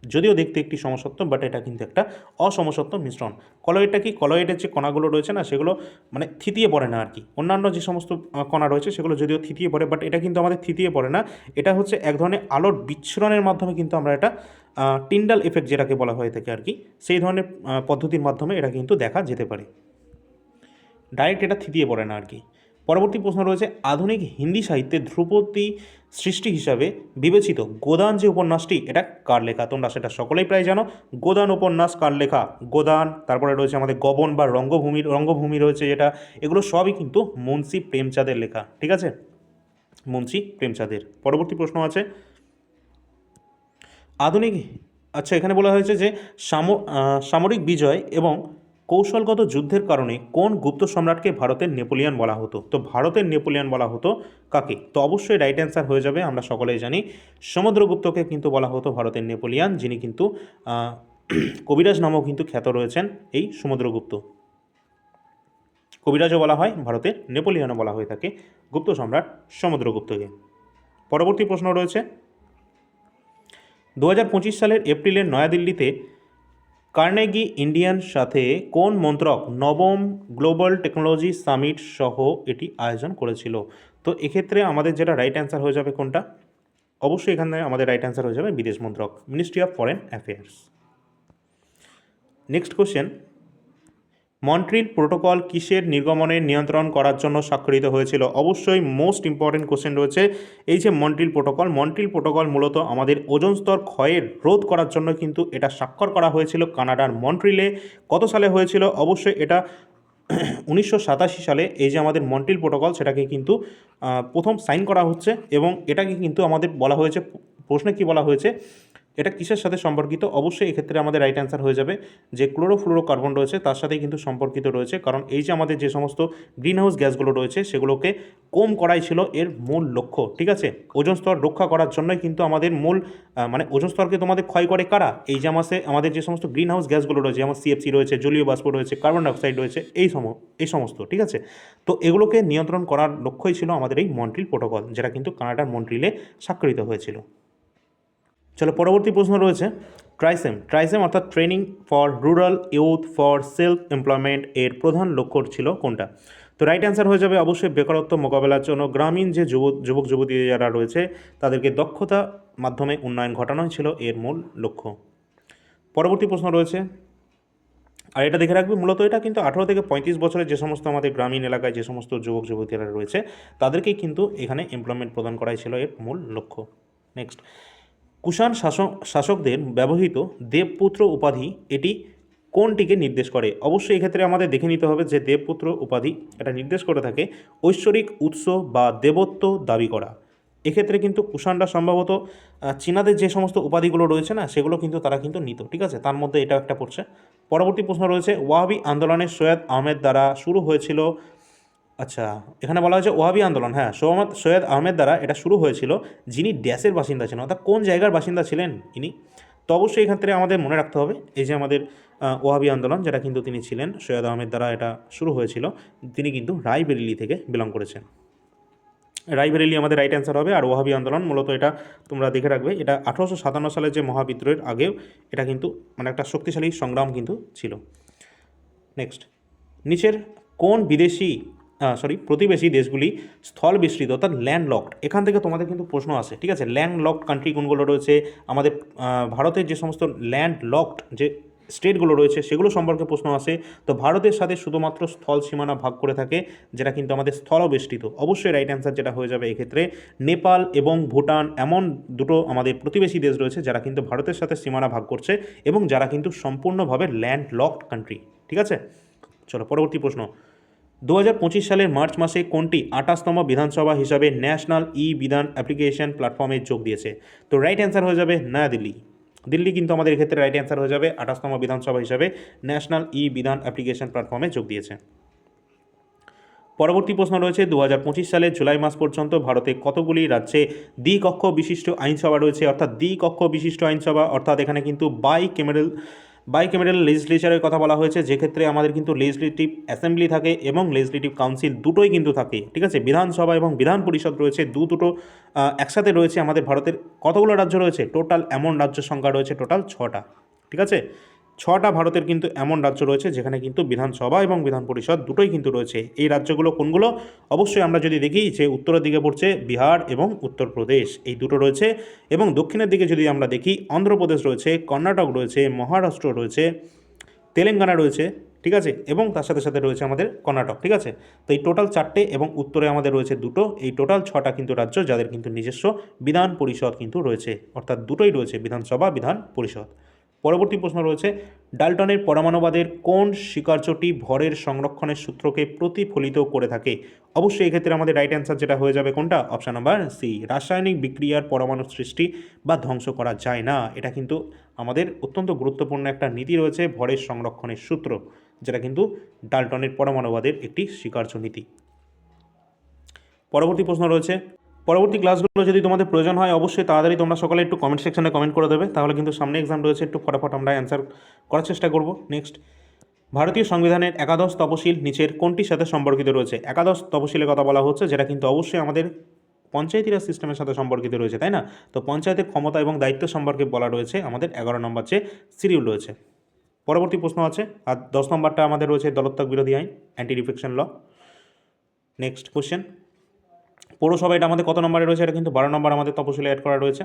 যদিও দেখতে একটি সমসত্ব, বাট এটা কিন্তু একটা অসমসত্ব মিশ্রণ। কলয়েডটা কি? কলয়েডের যে কণাগুলো রয়েছে না সেগুলো মানে থিতিয়ে পড়ে না আর কি। অন্যান্য যে সমস্ত কণা রয়েছে সেগুলো যদিও থিতিয়ে পড়ে, বাট এটা কিন্তু আমাদের থিতিয়ে পড়ে না। এটা হচ্ছে এক ধরনের আলোর বিচ্ছুরণের মাধ্যমে কিন্তু আমরা এটা টিন্ডাল এফেক্ট যেটাকে বলা হয়ে থাকে আর কি, সেই ধরনের পদ্ধতির মাধ্যমে এটা কিন্তু দেখা যেতে পারে। ডাইরেক্ট এটা থিতিয়ে পড়ে না আর কি। পরবর্তী প্রশ্ন রয়েছে, আধুনিক হিন্দি সাহিত্যে ধ্রুপদী সৃষ্টি হিসাবে বিবেচিত গোদান যে উপন্যাসটি, এটা কার লেখা? তোমরা সেটা সকলেই প্রায় জানো। গোদান উপন্যাস কার লেখা? গোদান, তারপরে রয়েছে আমাদের গবন বা রঙ্গভূমি রয়েছে যেটা, এগুলো সবই কিন্তু মুন্সি প্রেমচাঁদের লেখা। ঠিক আছে, মুন্সি প্রেমচাঁদের। পরবর্তী প্রশ্ন আছে, আধুনিক, আচ্ছা এখানে বলা হয়েছে যে সামরিক বিজয় এবং কৌশলগত যুদ্ধের কারণে কোন গুপ্ত সম্রাটকে ভারতের নেপোলিয়ন বলা হতো? তো ভারতের নেপোলিয়ন বলা হতো কাকে? তো অবশ্যই রাইট অ্যান্সার হয়ে যাবে, আমরা সকলেই জানি সমুদ্রগুপ্তকে কিন্তু বলা হতো ভারতের নেপোলিয়ন, যিনি কিন্তু কবিরাজ নামেও কিন্তু খ্যাত রয়েছেন এই সমুদ্রগুপ্ত। কবিরাজও বলা হয়, ভারতের নেপোলিয়নও বলা হয়ে থাকে গুপ্ত সম্রাট সমুদ্রগুপ্তকে। পরবর্তী প্রশ্ন রয়েছে, 2025 সালের এপ্রিলে নয়াদিল্লিতে কার্নেগি ইন্ডিয়ান সাথে কোন মন্ত্রক নবম গ্লোবাল টেকনোলজি সামিট সহ এটি আয়োজন করেছিল? তো এক্ষেত্রে আমাদের যেটা রাইট অ্যান্সার হয়ে যাবে কোনটা? অবশ্যই এখানে আমাদের রাইট অ্যান্সার হয়ে যাবে বিদেশ মন্ত্রক, ministry of foreign affairs. Next question, Montreal protocol কিসের নির্গমনের নিয়ন্ত্রণ করার জন্য স্বাক্ষরিত হয়েছিল? অবশ্যই মোস্ট ইম্পর্টেন্ট কোশ্চেন রয়েছে এই যে মন্ট্রিল প্রোটোকল মূলত আমাদের ওজোন স্তর ক্ষয়ের রোধ করার জন্য কিন্তু এটা স্বাক্ষর করা হয়েছিল কানাডার মন্ট্রিলে। কত সালে হয়েছিল? অবশ্যই এটা 1987 সালে এই যে আমাদের মন্ট্রিল প্রোটোকল সেটাকে কিন্তু প্রথম সাইন করা হচ্ছে এবং এটাকে কিন্তু আমাদের বলা হয়েছে, প্রশ্নে কি বলা হয়েছে, এটা কিসের সাথে সম্পর্কিত? অবশ্যই এক্ষেত্রে আমাদের রাইট অ্যান্সার হয়ে যাবে যে ক্লোরোফ্লুরোকার্বন রয়েছে তার সাথেই কিন্তু সম্পর্কিত রয়েছে, কারণ এই যে আমাদের যে সমস্ত গ্রিনহাউস গ্যাসগুলো রয়েছে সেগুলোকে কম করাই ছিল এর মূল লক্ষ্য। ঠিক আছে, ওজোন স্তর রক্ষা করার জন্যই কিন্তু আমাদের মূল মানে ওজোন স্তরকে তোমাদের ক্ষয় করে কারা? এই যে আমাদের যে সমস্ত গ্রিনহাউস গ্যাসগুলো রয়েছে, যেমন সিএফসি রয়েছে, জলীয় বাষ্প রয়েছে, কার্বন ডাইঅক্সাইড রয়েছে, এই সমস্ত। ঠিক আছে, তো এগুলোকে নিয়ন্ত্রণ করার লক্ষ্যই ছিল আমাদের এই মন্ট্রিল প্রোটোকল, যেটা কিন্তু কানাডার মন্ট্রিলে স্বাক্ষরিত হয়েছিল। চলো পরবর্তী প্রশ্ন রয়েছে ট্রাইসেম অর্থাৎ training for rural youth for self employment এর প্রধান লক্ষ্য ছিল কোনটা? তো রাইট অ্যান্সার হয়ে যাবে অবশ্যই বেকারত্ব মোকাবেলার জন্য গ্রামীণ যে যুবক যুবতী যারা রয়েছে তাদেরকে দক্ষতা মাধ্যমে উন্নয়ন ঘটানোই ছিল এর মূল লক্ষ্য। পরবর্তী প্রশ্ন রয়েছে, আর এটা দেখে রাখবে মূলত এটা কিন্তু 18 থেকে 35 বছরের যে সমস্ত আমাদের গ্রামীণ এলাকায় যে সমস্ত যুবক যুবতীরা রয়েছে তাদেরকেই কিন্তু এখানে এমপ্লয়মেন্ট প্রদান করাই ছিল এর মূল লক্ষ্য। নেক্সট, কুষাণ শাসকদের ব্যবহৃত দেবপুত্র উপাধি এটি কোনটিকে নির্দেশ করে? অবশ্যই এক্ষেত্রে আমাদের দেখে নিতে হবে যে দেবপুত্র উপাধি এটা নির্দেশ করে থাকে ঐশ্বরিক উৎস বা দেবত্ব দাবি করা। এক্ষেত্রে কিন্তু কুষাণরা সম্ভবত চীনাদের যে সমস্ত উপাধিগুলো রয়েছে না সেগুলো কিন্তু তারা কিন্তু নিত। ঠিক আছে, তার মধ্যে এটা একটা পড়ছে। পরবর্তী প্রশ্ন রয়েছে ওয়াহাবি আন্দোলনের সৈয়দ আহমেদ দ্বারা শুরু হয়েছিল। আচ্ছা, এখানে বলা হয়েছে ওয়াহাবি আন্দোলন, হ্যাঁ, সৈয়দ আহমেদ দ্বারা এটা শুরু হয়েছিল, যিনি ড্যাশের বাসিন্দা ছিলেন, অর্থাৎ কোন জায়গার বাসিন্দা ছিলেন ইনি? তো অবশ্যই এখান থেকে আমাদের মনে রাখতে হবে এই যে আমাদের ওয়াহাবি আন্দোলন যেটা কিন্তু তিনি ছিলেন সৈয়দ আহমেদ দ্বারা এটা শুরু হয়েছিল, তিনি কিন্তু রায়বেরেলি থেকে বিলং করেছেন। রায়বেরেলি আমাদের রাইট অ্যান্সার হবে। আর ওয়াহাবি আন্দোলন মূলত এটা তোমরা দেখে রাখবে, এটা 1857 সালের যে মহাবিদ্রোহের আগেও এটা কিন্তু মানে একটা শক্তিশালী সংগ্রাম কিন্তু ছিল। নেক্সট, নিচের কোন প্রতিবেশী দেশগুলি স্থল বিস্তৃত অর্থাৎ ল্যান্ডলকড? এখান থেকে তোমাদের কিন্তু প্রশ্ন আসে। ঠিক আছে, ল্যান্ডলকড কান্ট্রি কোনগুলো রয়েছে? আমাদের ভারতের যে সমস্ত ল্যান্ডলকড যে স্টেটগুলো রয়েছে সেগুলো সম্পর্কে প্রশ্ন আসে। তো ভারতের সাথে শুধুমাত্র স্থল সীমানা ভাগ করে থাকে যেটা কিন্তু আমাদের স্থলবেষ্টিত। অবশ্যই রাইট অ্যান্সার যেটা হয়ে যাবে এক্ষেত্রে নেপাল এবং ভুটান, এমন দুটো আমাদের প্রতিবেশী দেশ রয়েছে যারা কিন্তু ভারতের সাথে সীমানা ভাগ করছে এবং যারা কিন্তু সম্পূর্ণভাবে ল্যান্ডলকড কান্ট্রি। ঠিক আছে, চলো পরবর্তী প্রশ্ন, 2025 সালের মার্চ মাসে কোনটি 28তম বিধানসভা হিসাবে ন্যাশনাল ই বিধান অ্যাপ্লিকেশন প্ল্যাটফর্মে যোগ দিয়েছে? তো রাইট অ্যান্সার হয়ে যাবে দিল্লি কিন্তু আমাদের এক্ষেত্রে রাইট অ্যান্সার হয়ে যাবে 28তম বিধানসভা হিসাবে ন্যাশনাল ই বিধান অ্যাপ্লিকেশন প্ল্যাটফর্মে যোগ দিয়েছে। পরবর্তী প্রশ্ন রয়েছে 2025 সালের জুলাই মাস পর্যন্ত ভারতে কতগুলি রাজ্যে দ্বিকক্ষ বিশিষ্ট আইনসভা রয়েছে? অর্থাৎ দ্বিকক্ষ বিশিষ্ট আইনসভা অর্থাৎ এখানে কিন্তু বাইক্যামেরাল লেজিসলেচারের কথা বলা হয়েছে, যেক্ষেত্রে আমাদের কিন্তু লেজিসলেটিভ অ্যাসেম্বলি থাকে এবং লেজিসলেটিভ কাউন্সিল দুটোই কিন্তু থাকে। ঠিক আছে, বিধানসভা এবং বিধান পরিষদ রয়েছে দুটো একসাথে রয়েছে। আমাদের ভারতের কতগুলো রাজ্য রয়েছে? টোটাল এমন রাজ্য সংখ্যা রয়েছে টোটাল 6টা। ঠিক আছে, 6টা ভারতের কিন্তু এমন রাজ্য রয়েছে যেখানে কিন্তু বিধানসভা এবং বিধান পরিষদ দুটোই কিন্তু রয়েছে। এই রাজ্যগুলো কোনগুলো? অবশ্যই আমরা যদি দেখি যে উত্তরের দিকে পড়ছে বিহার এবং উত্তরপ্রদেশ, এই দুটো রয়েছে, এবং দক্ষিণের দিকে যদি আমরা দেখি অন্ধ্রপ্রদেশ রয়েছে, কর্ণাটক রয়েছে, মহারাষ্ট্র রয়েছে, তেলেঙ্গানা রয়েছে। ঠিক আছে, এবং তার সাথে সাথে রয়েছে আমাদের কর্ণাটক। ঠিক আছে, তো এই টোটাল 4টে এবং উত্তরে আমাদের রয়েছে দুটো, এই টোটাল 6টা কিন্তু রাজ্য যাদের কিন্তু নিজস্ব বিধান পরিষদ কিন্তু রয়েছে, অর্থাৎ দুটোই রয়েছে বিধানসভা বিধান পরিষদ। পরবর্তী প্রশ্ন রয়েছে ডাল্টনের পরমাণুবাদের কোন স্বীকার্যটি ভরের সংরক্ষণের সূত্রকে প্রতিফলিত করে থাকে? অবশ্যই এক্ষেত্রে আমাদের রাইট অ্যান্সার যেটা হয়ে যাবে কোনটা? অপশান নাম্বার সি, রাসায়নিক বিক্রিয়ার পরমাণু সৃষ্টি বা ধ্বংস করা যায় না। এটা কিন্তু আমাদের অত্যন্ত গুরুত্বপূর্ণ একটা নীতি রয়েছে ভরের সংরক্ষণের সূত্র, যেটা কিন্তু ডাল্টনের পরমাণুবাদের একটি স্বীকার্য নীতি। পরবর্তী প্রশ্ন রয়েছে, পরবর্তী ক্লাসগুলো যদি তোমাদের প্রয়োজন হয় অবশ্যই তাড়াতাড়ি তোমরা সকলে একটু কমেন্ট সেকশনে কমেন্ট করে দেবে, তাহলে কিন্তু সামনে এক্সাম রয়েছে, একটু ফটাফট আমরা অ্যান্সার করার চেষ্টা করব। নেক্সট, ভারতীয় সংবিধানের একাদশ তপশিল নিচের কোনটির সাথে সম্পর্কিত রয়েছে? একাদশ তপশিলের কথা বলা হচ্ছে, যেটা কিন্তু অবশ্যই আমাদের পঞ্চায়েতি রাজ সিস্টেমের সাথে সম্পর্কিত রয়েছে, তাই না? তো পঞ্চায়েতের ক্ষমতা এবং দায়িত্ব সম্পর্কে বলা রয়েছে আমাদের 11 নম্বর যে শিডিউল রয়েছে। পরবর্তী প্রশ্ন আছে, আর 10 নম্বরটা আমাদের রয়েছে দলত্যাগ বিরোধী আইন, anti defection law. Next question, পৌরসভা এটা আমাদের কত নম্বরে রয়েছে? এটা কিন্তু 12 নম্বর আমাদের তপশিলে অ্যাড করা রয়েছে।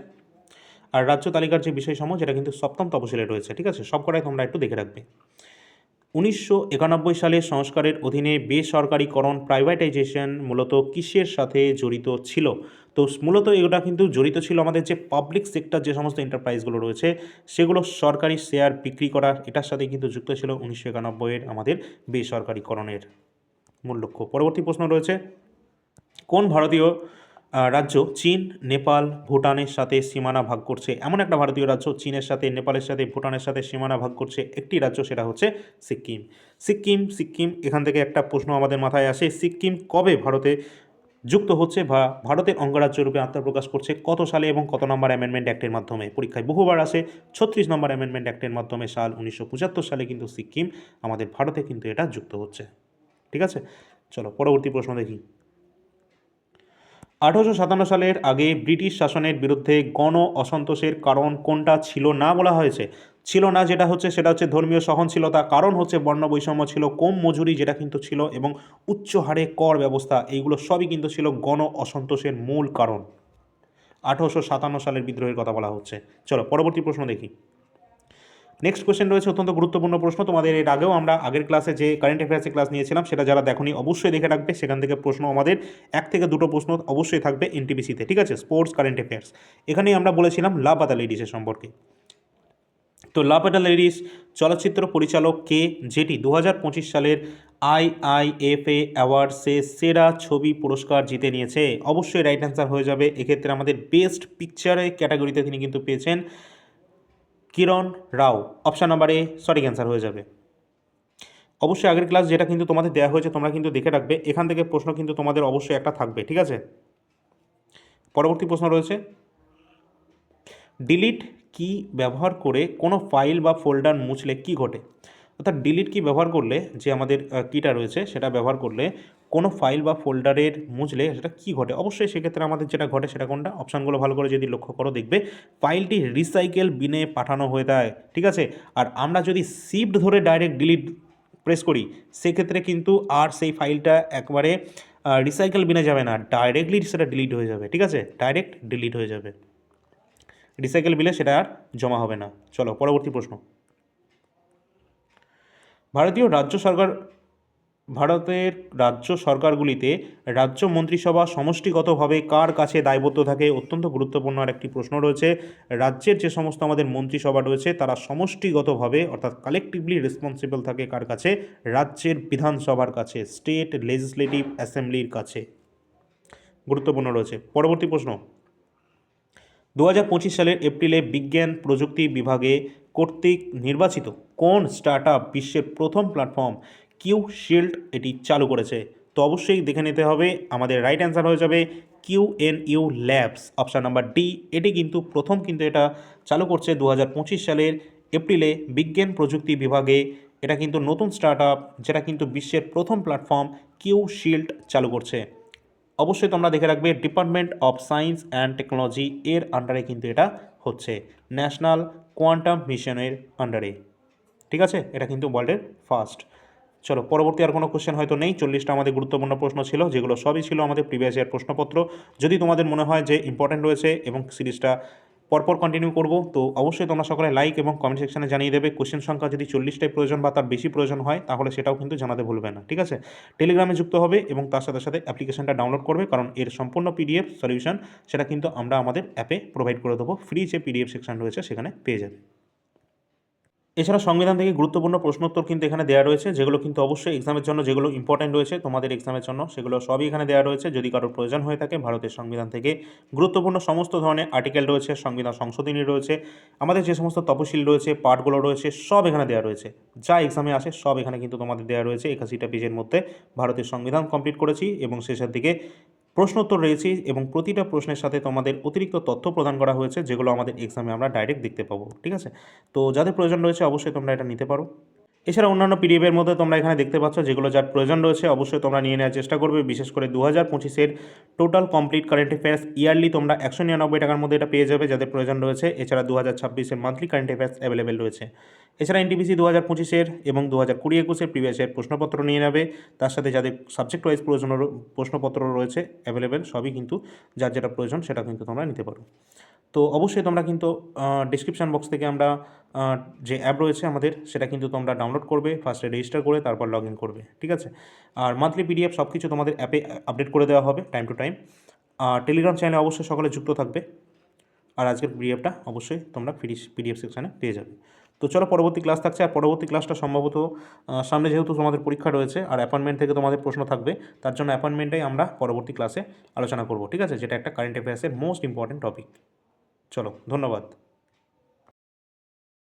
আর রাজ্য তালিকার যে বিষয়সমূহ যেটা কিন্তু 7ম তপশিলে রয়েছে। ঠিক আছে, সব কটাই তোমরা একটু দেখে রাখবে। 1991 সালের সংস্কারের অধীনে বেসরকারীকরণ প্রাইভেটাইজেশন মূলত কিসের সাথে জড়িত ছিল? তো মূলত এটা কিন্তু জড়িত ছিল আমাদের যে পাবলিক সেক্টর যে সমস্ত এন্টারপ্রাইজগুলো রয়েছে সেগুলো সরকারি শেয়ার বিক্রি করার এটার সাথে কিন্তু যুক্ত ছিল 1991-এর আমাদের বেসরকারীকরণের মূল লক্ষ্য। পরবর্তী প্রশ্ন রয়েছে, কোন ভারতীয় রাজ্য চীন, নেপাল, ভুটানের সাথে সীমানা ভাগ করছে? এমন একটা ভারতীয় রাজ্য চীনের সাথে, নেপালের সাথে, ভুটানের সাথে সীমানা ভাগ করছে একটি রাজ্য, সেটা হচ্ছে সিক্কিম। সিক্কিম এখান থেকে একটা প্রশ্ন আমাদের মাথায় আসে, সিক্কিম কবে ভারতে যুক্ত হচ্ছে বা ভারতের অঙ্গরাজ্য রূপে আত্মপ্রকাশ করছে, কত সালে এবং কত নম্বর অ্যামেন্ডমেন্ট অ্যাক্টের মাধ্যমে? পরীক্ষায় বহুবার আসে। 36 নম্বর অ্যামেন্ডমেন্ট অ্যাক্টের মাধ্যমে সাল 1975 সালে কিন্তু সিক্কিম আমাদের ভারতে কিন্তু এটা যুক্ত হচ্ছে। ঠিক আছে, চলো পরবর্তী প্রশ্ন দেখি। 1857 সালের আগে ব্রিটিশ শাসনের বিরুদ্ধে গণ অসন্তোষের কারণ কোনটা ছিল না বলা হয়েছে? ছিল না যেটা হচ্ছে সেটা হচ্ছে ধর্মীয় সহনশীলতা, কারণ হচ্ছে বর্ণ বৈষম্য ছিল, কম মজুরি যেটা কিন্তু ছিল, এবং উচ্চ হারে কর ব্যবস্থা, এইগুলো সবই কিন্তু ছিল গণ অসন্তোষের মূল কারণ। 1857 সালের বিদ্রোহের কথা বলা হচ্ছে। চলো পরবর্তী প্রশ্ন দেখি। নেক্সট কোয়েশ্চেন রয়েছে অত্যন্ত গুরুত্বপূর্ণ প্রশ্ন। তোমাদের এর আগেও আমরা আগের ক্লাসে যে কারেন্ট অ্যাফেয়ার্সের ক্লাস নিয়েছিলাম সেটা যারা দেখোনি অবশ্যই দেখে রাখবে, সেখান থেকে প্রশ্ন আমাদের 1 থেকে 2টো প্রশ্ন অবশ্যই থাকবে এনটিপিসিতে। ঠিক আছে, স্পোর্টস কারেন্ট অ্যাফেয়ার্স। এখানেই আমরা বলেছিলাম লাপাতা লেডিসের সম্পর্কে। তো লাপাতা লেডিস চলচ্চিত্র পরিচালক কে, যেটি 2025 সালের আইআইএফএ অ্যাওয়ার্ডসে সেরা ছবি পুরস্কার জিতে নিয়েছে? অবশ্যই রাইট অ্যান্সার হয়ে যাবে। এক্ষেত্রে আমাদের বেস্ট পিকচারে ক্যাটাগরিতে তিনি কিন্তু পেয়েছেন কিরণ রাও। অপশান নাম্বার এ সঠিক অ্যান্সার হয়ে যাবে। অবশ্যই আগের ক্লাস যেটা কিন্তু তোমাদের দেওয়া হয়েছে তোমরা কিন্তু দেখে রাখবে, এখান থেকে প্রশ্ন কিন্তু তোমাদের অবশ্যই একটা থাকবে। ঠিক আছে, পরবর্তী প্রশ্ন রয়েছে, ডিলিট কি ব্যবহার করে কোনো ফাইল বা ফোল্ডার মুছলে কি ঘটে? অর্থাৎ ডিলিট কি ব্যবহার করলে, যে আমাদের কিটা রয়েছে সেটা ব্যবহার করলে কোনো ফাইল বা ফোল্ডারের মুছলে সেটা কি ঘটে? অবশ্যই সেক্ষেত্রে আমাদের যেটা ঘটে সেটা কোনটা? অপশানগুলো ভালো করে যদি লক্ষ্য করো দেখবে ফাইলটি রিসাইকেল বিনে পাঠানো হয়ে যায়। ঠিক আছে, আর আমরা যদি শিফট ধরে ডাইরেক্ট ডিলিট প্রেস করি সেক্ষেত্রে কিন্তু আর সেই ফাইলটা একবারে রিসাইকেল বিনে যাবে না, ডাইরেক্টলি সেটা ডিলিট হয়ে যাবে। ঠিক আছে, ডাইরেক্ট ডিলিট হয়ে যাবে, রিসাইকেল বিলে সেটা আর জমা হবে না। চলো পরবর্তী প্রশ্ন। ভারতের রাজ্য সরকারগুলিতে রাজ্য মন্ত্রিসভা সমষ্টিগতভাবে কার কাছে দায়বদ্ধ থাকে? অত্যন্ত গুরুত্বপূর্ণ আর একটি প্রশ্ন রয়েছে। রাজ্যের যে সমস্ত আমাদের মন্ত্রিসভা রয়েছে তারা সমষ্টিগতভাবে অর্থাৎ কালেকটিভলি রেসপন্সিবল থাকে কার কাছে? রাজ্যের বিধানসভার কাছে, স্টেট লেজিসলেটিভ অ্যাসেম্বলির কাছে। গুরুত্বপূর্ণ রয়েছে। পরবর্তী প্রশ্ন, 2025 সালের এপ্রিলে বিজ্ঞান প্রযুক্তি বিভাগে কর্তৃক নির্বাচিত কোন স্টার্টআপ বিশ্বের প্রথম প্ল্যাটফর্ম কিউ শিল্ড এটি চালু করেছে? তো অবশ্যই দেখে নিতে হবে, আমাদের রাইট অ্যান্সার হয়ে যাবে কিউএনইউ ল্যাবস। অপশান নাম্বার ডি, এটি কিন্তু প্রথম কিন্তু এটা চালু করছে 2025 সালের এপ্রিলে বিজ্ঞান প্রযুক্তি বিভাগে। এটা কিন্তু নতুন স্টার্টআপ যেটা কিন্তু বিশ্বের প্রথম প্ল্যাটফর্ম কিউ শিল্ড চালু করছে। অবশ্যই তোমরা দেখে রাখবে department of science and technology এর আন্ডারে কিন্তু এটা হচ্ছে, ন্যাশনাল কোয়ান্টাম মিশনের আন্ডারে। ঠিক আছে, এটা কিন্তু ওয়ার্ল্ডের ফার্স্ট। চলো পরবর্তী আর কোনো কোশ্চেন হয়তো নেই। 40টা আমাদের গুরুত্বপূর্ণ প্রশ্ন ছিল, যেগুলো সবই ছিল আমাদের প্রিভিয়াস ইয়ার প্রশ্নপত্র। যদি তোমাদের মনে হয় যে ইম্পর্টেন্ট রয়েছে এবং সিরিজটা পরপর কন্টিনিউ করব, তো অবশ্যই তোমরা সকলে লাইক এবং কমেন্ট সেকশনে জানিয়ে দেবে। কোশ্চেন সংখ্যা যদি 40টাই প্রয়োজন বা তার বেশি প্রয়োজন হয় তাহলে সেটাও কিন্তু জানাতে ভুলবে না। ঠিক আছে, টেলিগ্রামে যুক্ত হবে এবং তার সাথে সাথে অ্যাপ্লিকেশনটা ডাউনলোড করবে, কারণ এর সম্পূর্ণ পিডিএফ সলিউশন সেটা কিন্তু আমরা আমাদের অ্যাপে প্রোভাইড করে দেবো। ফ্রি যে পিডিএফ সেকশন রয়েছে সেখানে পেয়ে যাবে। এছাড়া সংবিধান থেকে গুরুত্বপূর্ণ প্রশ্নোত্তর কিন্তু এখানে দেওয়া রয়েছে, যেগুলো কিন্তু অবশ্যই এক্সামের জন্য যেগুলো ইম্পর্টেন্ট রয়েছে তোমাদের এক্সামের জন্য সেগুলো সবই এখানে দেওয়া রয়েছে। যদি কারোর প্রয়োজন হয়ে থাকে ভারতের সংবিধান থেকে গুরুত্বপূর্ণ সমস্ত ধরনের আর্টিকেল রয়েছে, সংবিধান সংশোধনী রয়েছে, আমাদের যে সমস্ত তপশিল রয়েছে, পার্টগুলো রয়েছে, সব এখানে দেওয়া রয়েছে। যা এক্সামে আসে সব এখানে কিন্তু তোমাদের দেওয়া রয়েছে। 81টা পেজের মধ্যে ভারতের সংবিধান কমপ্লিট করেছি এবং শেষের দিকে প্রশ্নোত্তর রয়েছে এবং প্রতিটা প্রশ্নের সাথে তোমাদের অতিরিক্ত তথ্য প্রদান করা হয়েছে, যেগুলো আমাদের এক্সামে আমরা ডাইরেক্ট দেখতে পাবো। ঠিক আছে, তো যাদের প্রয়োজন রয়েছে অবশ্যই তোমরা এটা নিতে পারো। এছাড়া অন্যান্য পিডিএফের মধ্যে তোমরা এখানে দেখতে পাচ্ছ যেগুলো যার প্রয়োজন রয়েছে অবশ্যই তোমরা নিয়ে নেওয়ার চেষ্টা করবে। বিশেষ করে 2025-এর total complete current affairs yearly তোমরা 199 টাকার মধ্যে এটা পেয়ে যাবে যাদের প্রয়োজন রয়েছে। এছাড়া 2026-এর মান্থলি কারেন্ট অ্যাফেয়ার্স অ্যাভেলেবেল রয়েছে। এছাড়া এনটিপিসি 2025-এর এবং 2020-21-এর প্রিভিয়াস ইয়ার প্রশ্নপত্র নিয়ে নেবে, তার সাথে যাদের সাবজেক্ট ওয়াইজ প্রশ্নপত্র রয়েছে অ্যাভেলেবেল, সবই কিন্তু যার যেটা প্রয়োজন সেটা কিন্তু তোমরা নিতে পারো। তো অবশ্যই তোমরা কিন্তু ডিসক্রিপশান বক্স থেকে আমরা যে অ্যাপ রয়েছে আমাদের সেটা কিন্তু তোমরা ডাউনলোড করবে, ফার্স্টে রেজিস্টার করে তারপর লগ ইন করবে, ঠিক আছে। আর মান্থলি পিডিএফ সব কিছু তোমাদের অ্যাপে আপডেট করে দেওয়া হবে টাইম টু টাইম। আর টেলিগ্রাম চ্যানেলে অবশ্যই সকলে যুক্ত থাকবে। আর আজকের পিডিএফটা অবশ্যই তোমরা পিডিএফ সেকশানে পেয়ে যাবে। তো চলো পরবর্তী ক্লাস থাকছে, আর পরবর্তী ক্লাসটা সম্ভবত সামনে যেহেতু তোমাদের পরীক্ষা রয়েছে আর অ্যাপয়েন্টমেন্ট থেকে তোমাদের প্রশ্ন থাকবে, তার জন্য অ্যাপয়েন্টমেন্টটাই আমরা পরবর্তী ক্লাসে আলোচনা করব, ঠিক আছে, যেটা একটা কারেন্ট অ্যাফেয়ার্সের মোস্ট ইম্পর্টেন্ট টপিক। চলো, ধন্যবাদ।